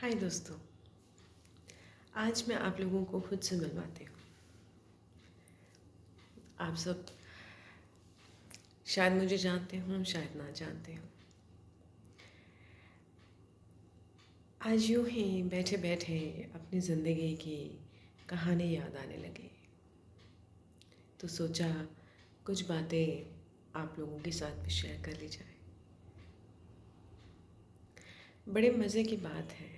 हाय दोस्तों। आज मैं आप लोगों को खुद से मिलवाती हूँ। आप सब शायद मुझे जानते हो, शायद ना जानते हो। आज यूं ही बैठे बैठे अपनी ज़िंदगी की कहानी याद आने लगी, तो सोचा कुछ बातें आप लोगों के साथ भी शेयर कर ली जाए। बड़े मज़े की बात है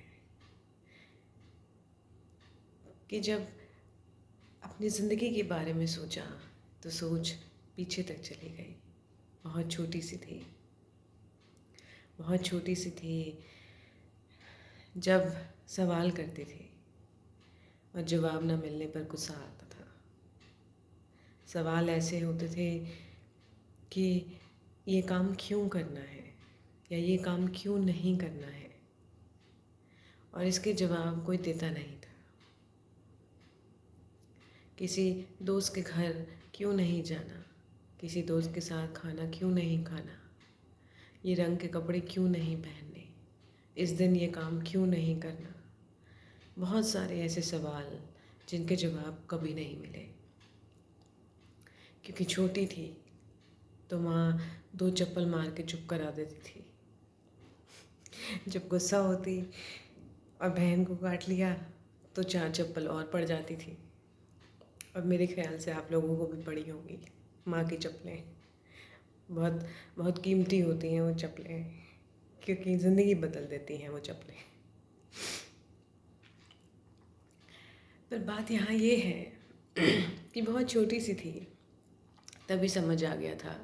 कि जब अपनी ज़िंदगी के बारे में सोचा तो सोच पीछे तक चली गई। बहुत छोटी सी थी, बहुत छोटी सी थी जब सवाल करती थी और जवाब न मिलने पर गुस्सा आता था। सवाल ऐसे होते थे कि ये काम क्यों करना है या ये काम क्यों नहीं करना है, और इसके जवाब कोई देता नहीं था। किसी दोस्त के घर क्यों नहीं जाना, किसी दोस्त के साथ खाना क्यों नहीं खाना, ये रंग के कपड़े क्यों नहीं पहनने, इस दिन ये काम क्यों नहीं करना। बहुत सारे ऐसे सवाल जिनके जवाब कभी नहीं मिले, क्योंकि छोटी थी तो माँ दो चप्पल मार के चुप करा देती थी। जब गुस्सा होती और बहन को काट लिया तो चार चप्पल और पड़ जाती थी। और मेरे ख्याल से आप लोगों को भी पड़ी होंगी माँ की चप्पलें। बहुत बहुत कीमती होती हैं वो चप्पलें, क्योंकि ज़िंदगी बदल देती हैं वो चप्पलें। पर बात यहाँ ये है कि बहुत छोटी सी थी, तभी समझ आ गया था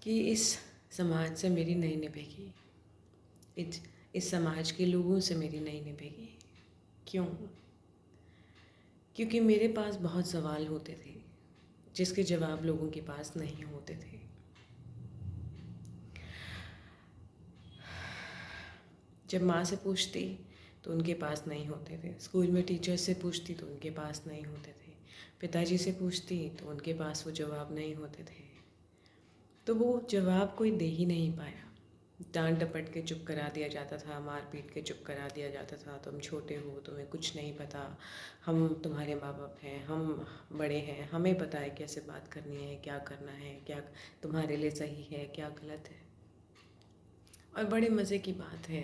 कि इस समाज से मेरी नहीं निभेगी, इस समाज के लोगों से मेरी नहीं निभेगी। क्यों? क्योंकि मेरे पास बहुत सवाल होते थे जिसके जवाब लोगों के पास नहीं होते थे। जब माँ से पूछती तो उनके पास नहीं होते थे, स्कूल में टीचर से पूछती तो उनके पास नहीं होते थे, पिताजी से पूछती तो उनके पास वो जवाब नहीं होते थे। तो वो जवाब कोई दे ही नहीं पाया। डांट डपट के चुप करा दिया जाता था, मार पीट के चुप करा दिया जाता था। तुम छोटे हो, तुम्हें कुछ नहीं पता, हम तुम्हारे माँ बाप हैं, हम बड़े हैं, हमें पता है कैसे बात करनी है, क्या करना है, क्या तुम्हारे लिए सही है, क्या गलत है। और बड़े मज़े की बात है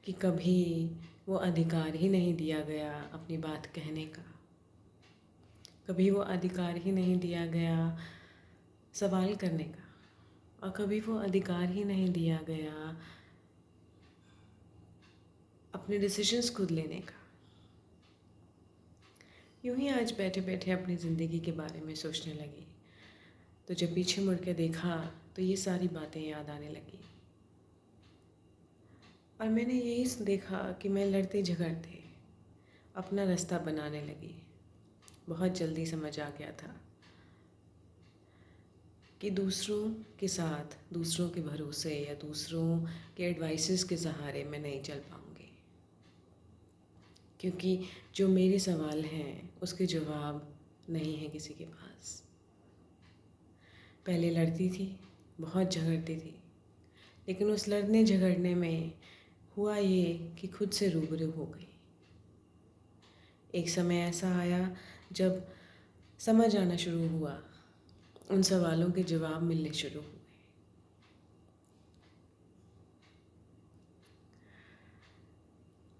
कि कभी वो अधिकार ही नहीं दिया गया अपनी बात कहने का, कभी वो अधिकार ही नहीं दिया गया सवाल करने का, और कभी वो अधिकार ही नहीं दिया गया अपने डिसीजंस खुद लेने का। यूं ही आज बैठे बैठे अपनी ज़िंदगी के बारे में सोचने लगी, तो जब पीछे मुड़ के देखा तो ये सारी बातें याद आने लगी। और मैंने यही देखा कि मैं लड़ते झगड़ते अपना रास्ता बनाने लगी। बहुत जल्दी समझ आ गया था कि दूसरों के साथ, दूसरों के भरोसे या दूसरों के एडवाइसेस के सहारे मैं नहीं चल पाऊँगी, क्योंकि जो मेरे सवाल हैं उसके जवाब नहीं है किसी के पास। पहले लड़ती थी, बहुत झगड़ती थी, लेकिन उस लड़ने झगड़ने में हुआ ये कि खुद से रूबरू हो गई। एक समय ऐसा आया जब समझ आना शुरू हुआ, उन सवालों के जवाब मिलने शुरू हुए।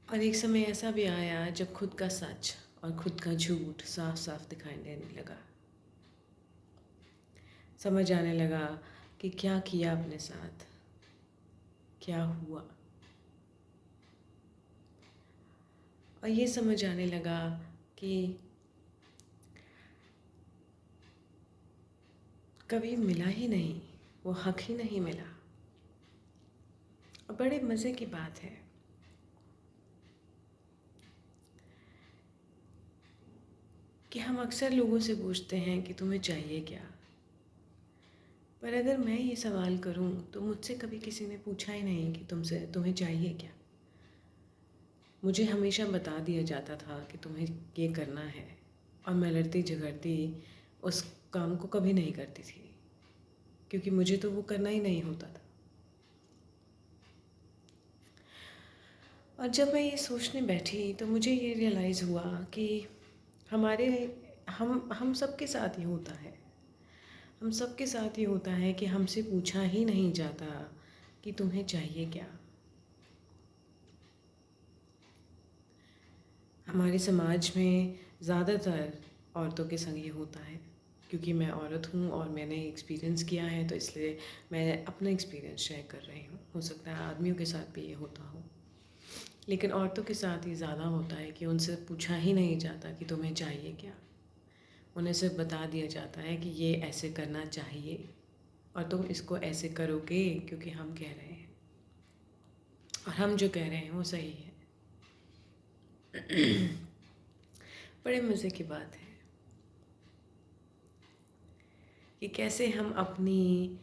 और एक समय ऐसा भी आया जब खुद का सच और खुद का झूठ साफ साफ दिखाई देने लगा। समझ आने लगा कि क्या किया अपने साथ, क्या हुआ। और ये समझ आने लगा कि कभी मिला ही नहीं, वो हक ही नहीं मिला। और बड़े मज़े की बात है कि हम अक्सर लोगों से पूछते हैं कि तुम्हें चाहिए क्या, पर अगर मैं ये सवाल करूं तो मुझसे कभी किसी ने पूछा ही नहीं कि तुम्हें चाहिए क्या। मुझे हमेशा बता दिया जाता था कि तुम्हें ये करना है, और मैं लड़ती झगड़ती उस काम को कभी नहीं करती थी, क्योंकि मुझे तो वो करना ही नहीं होता था। और जब मैं ये सोचने बैठी तो मुझे ये रियलाइज़ हुआ कि हमारे हम सबके साथ ये होता है। हम सबके साथ ये होता है कि हमसे पूछा ही नहीं जाता कि तुम्हें चाहिए क्या। हमारे समाज में ज़्यादातर औरतों के संग ये होता है, क्योंकि मैं औरत हूँ और मैंने एक्सपीरियंस किया है, तो इसलिए मैं अपना एक्सपीरियंस शेयर कर रही हूँ। हो सकता है आदमियों के साथ भी ये होता हो, लेकिन औरतों के साथ ये ज़्यादा होता है कि उनसे पूछा ही नहीं जाता कि तुम्हें चाहिए क्या। उन्हें सिर्फ बता दिया जाता है कि ये ऐसे करना चाहिए और तुम इसको ऐसे करोगे क्योंकि हम कह रहे हैं, और हम जो कह रहे हैं वो सही है। बड़े मज़े की बात है कि कैसे हम अपनी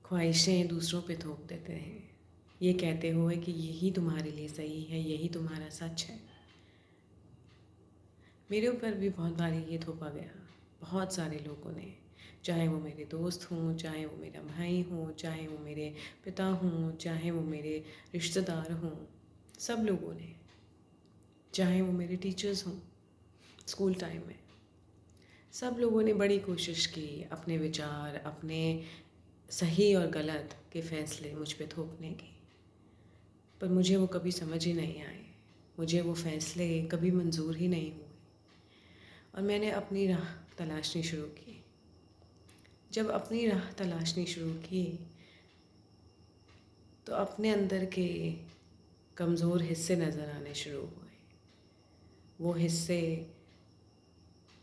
ख्वाहिशें दूसरों पे थोप देते हैं, ये कहते हुए कि यही तुम्हारे लिए सही है, यही तुम्हारा सच है। मेरे ऊपर भी बहुत बारी ये थोपा गया, बहुत सारे लोगों ने, चाहे वो मेरे दोस्त हों, चाहे वो मेरा भाई हो, चाहे वो मेरे पिता हों, चाहे वो मेरे रिश्तेदार हों, सब लोगों ने, चाहे वो मेरे टीचर्स हों स्कूल टाइम में, सब लोगों ने बड़ी कोशिश की अपने विचार, अपने सही और गलत के फ़ैसले मुझ पे थोपने की, पर मुझे वो कभी समझ ही नहीं आए। मुझे वो फ़ैसले कभी मंज़ूर ही नहीं हुए और मैंने अपनी राह तलाशनी शुरू की। जब अपनी राह तलाशनी शुरू की तो अपने अंदर के कमज़ोर हिस्से नज़र आने शुरू हुए। वो हिस्से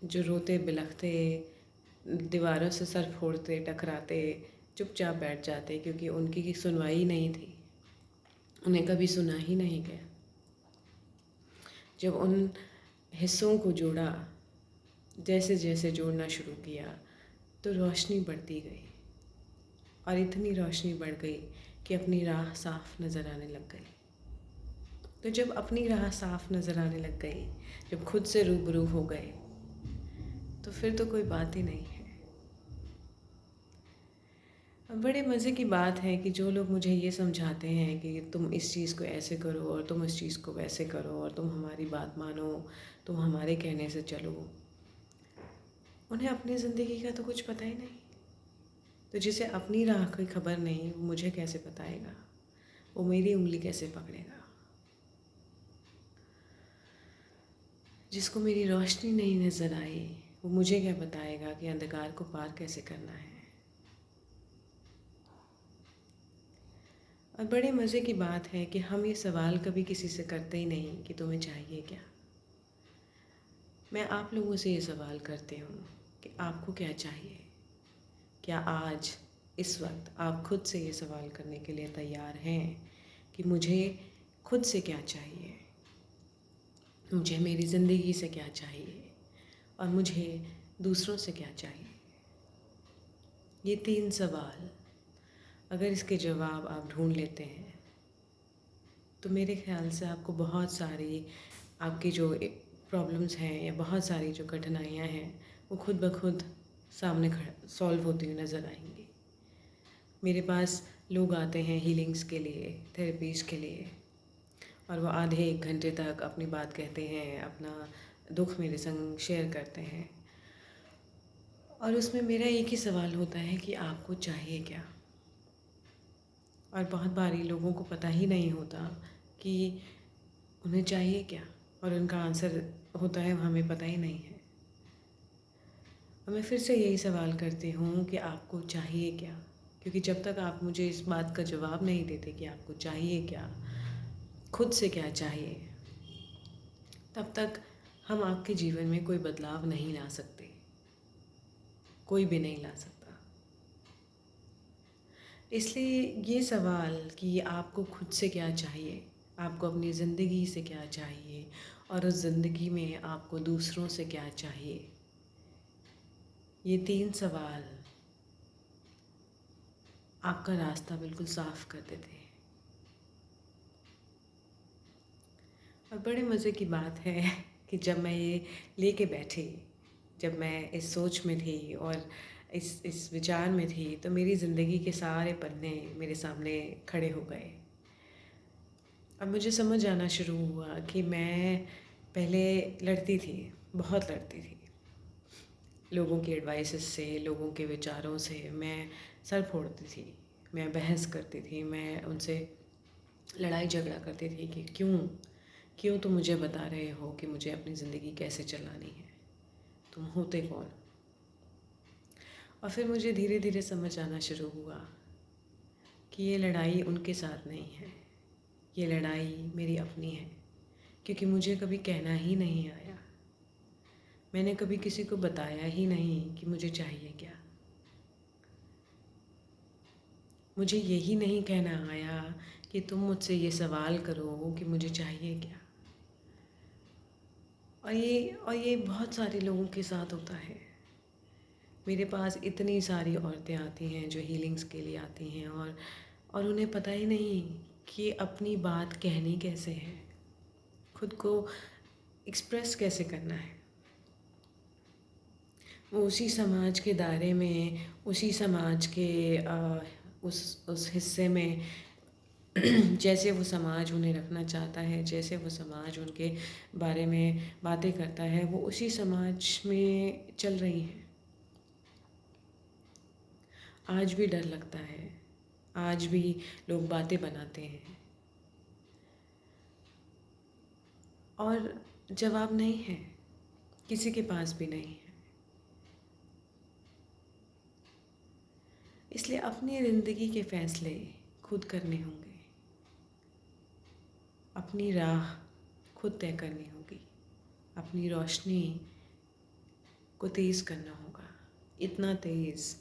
जो रोते बिलखते, दीवारों से सर फोड़ते टकराते चुपचाप बैठ जाते, क्योंकि उनकी सुनवाई नहीं थी, उन्हें कभी सुना ही नहीं गया। जब उन हिस्सों को जोड़ा, जैसे जैसे जोड़ना शुरू किया, तो रोशनी बढ़ती गई और इतनी रोशनी बढ़ गई कि अपनी राह साफ नज़र आने लग गई। तो जब अपनी राह साफ नज़र आने लग गई, जब खुद से रूबरू हो गए, तो फिर तो कोई बात ही नहीं है। अब बड़े मज़े की बात है कि जो लोग मुझे ये समझाते हैं कि तुम इस चीज़ को ऐसे करो और तुम इस चीज़ को वैसे करो और तुम हमारी बात मानो, तुम हमारे कहने से चलो, उन्हें अपनी ज़िंदगी का तो कुछ पता ही नहीं। तो जिसे अपनी राह की खबर नहीं, वो मुझे कैसे बताएगा, वो मेरी उंगली कैसे पकड़ेगा। जिसको मेरी रोशनी नहीं नज़र आई, वो मुझे क्या बताएगा कि अंधकार को पार कैसे करना है। और बड़े मज़े की बात है कि हम ये सवाल कभी किसी से करते ही नहीं कि तुम्हें चाहिए क्या। मैं आप लोगों से ये सवाल करती हूँ कि आपको क्या चाहिए। क्या आज इस वक्त आप खुद से ये सवाल करने के लिए तैयार हैं कि मुझे खुद से क्या चाहिए, मुझे मेरी ज़िंदगी से क्या चाहिए और मुझे दूसरों से क्या चाहिए। ये 3 सवाल अगर इसके जवाब आप ढूंढ लेते हैं तो मेरे ख़्याल से आपको बहुत सारी आपकी जो प्रॉब्लम्स हैं या बहुत सारी जो कठिनाइयाँ हैं वो खुद ब खुद सामने सॉल्व होती हुई नज़र आएंगी। मेरे पास लोग आते हैं हीलिंग्स के लिए, थेरेपीज़ के लिए, और वो आधे 1 घंटे तक अपनी बात कहते हैं, अपना दुख मेरे संग शेयर करते हैं, और उसमें मेरा एक ही सवाल होता है कि आपको चाहिए क्या। और बहुत बारी लोगों को पता ही नहीं होता कि उन्हें चाहिए क्या, और उनका आंसर होता है हमें पता ही नहीं है। और मैं फिर से यही सवाल करती हूँ कि आपको चाहिए क्या, क्योंकि जब तक आप मुझे इस बात का जवाब नहीं देते कि आपको चाहिए क्या, खुद से क्या चाहिए, तब तक हम आपके जीवन में कोई बदलाव नहीं ला सकते, कोई भी नहीं ला सकता। इसलिए ये सवाल कि आपको खुद से क्या चाहिए, आपको अपनी ज़िंदगी से क्या चाहिए और उस ज़िंदगी में आपको दूसरों से क्या चाहिए, ये 3 सवाल आपका रास्ता बिल्कुल साफ़ कर देते हैं। और बड़े मज़े की बात है कि जब मैं ये लेके बैठी, जब मैं इस सोच में थी और इस विचार में थी, तो मेरी ज़िंदगी के सारे पन्ने मेरे सामने खड़े हो गए। अब मुझे समझ आना शुरू हुआ कि मैं पहले लड़ती थी, बहुत लड़ती थी। लोगों की एडवाइसेस से, लोगों के विचारों से मैं सर फोड़ती थी, मैं बहस करती थी, मैं उनसे लड़ाई झगड़ा करती थी कि क्यों क्यों तुम मुझे बता रहे हो कि मुझे अपनी ज़िंदगी कैसे चलानी है, तुम होते कौन। और फिर मुझे धीरे धीरे समझ आना शुरू हुआ कि ये लड़ाई उनके साथ नहीं है, ये लड़ाई मेरी अपनी है, क्योंकि मुझे कभी कहना ही नहीं आया। मैंने कभी किसी को बताया ही नहीं कि मुझे चाहिए क्या। मुझे यही नहीं कहना आया कि तुम मुझसे ये सवाल करो कि मुझे चाहिए क्या। और ये बहुत सारे लोगों के साथ होता है। मेरे पास इतनी सारी औरतें आती हैं जो हीलिंग्स के लिए आती हैं, और उन्हें पता ही नहीं कि अपनी बात कहनी कैसे है, खुद को एक्सप्रेस कैसे करना है। वो उसी समाज के दायरे में, उसी समाज के उस हिस्से में जैसे वो समाज उन्हें रखना चाहता है, जैसे वो समाज उनके बारे में बातें करता है, वो उसी समाज में चल रही हैं। आज भी डर लगता है, आज भी लोग बातें बनाते हैं और जवाब नहीं है, किसी के पास भी नहीं है। इसलिए अपनी ज़िंदगी के फ़ैसले खुद करने होंगे, अपनी राह खुद तय करनी होगी, अपनी रोशनी को तेज़ करना होगा, इतना तेज़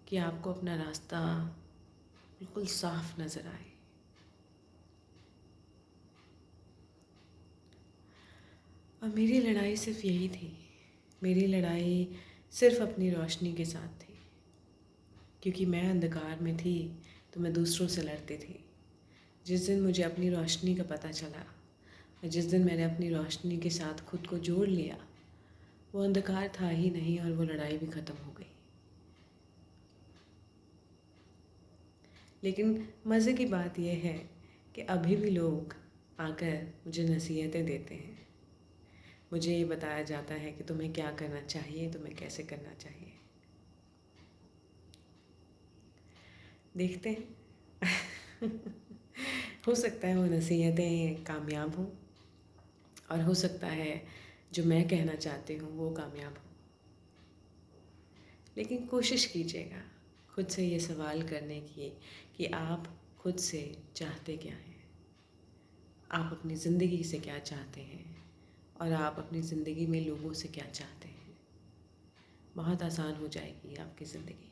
कि आपको अपना रास्ता बिल्कुल साफ नज़र आए। और मेरी लड़ाई सिर्फ़ यही थी, मेरी लड़ाई सिर्फ़ अपनी रोशनी के साथ थी, क्योंकि मैं अंधकार में थी तो मैं दूसरों से लड़ती थी। जिस दिन मुझे अपनी रोशनी का पता चला और जिस दिन मैंने अपनी रोशनी के साथ खुद को जोड़ लिया, वो अंधकार था ही नहीं और वो लड़ाई भी ख़त्म हो गई। लेकिन मज़े की बात यह है कि अभी भी लोग आकर मुझे नसीहतें देते हैं। मुझे ये बताया जाता है कि तुम्हें क्या करना चाहिए, तुम्हें कैसे करना चाहिए। देखते हैं हो सकता है वो नसीहतें कामयाब हों, और हो सकता है जो मैं कहना चाहती हूँ वो कामयाब हो। लेकिन कोशिश कीजिएगा खुद से ये सवाल करने की कि आप खुद से चाहते क्या हैं, आप अपनी ज़िंदगी से क्या चाहते हैं, और आप अपनी ज़िंदगी में लोगों से क्या चाहते हैं। बहुत आसान हो जाएगी आपकी ज़िंदगी।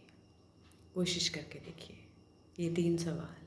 कोशिश करके देखिए ये 3 सवाल।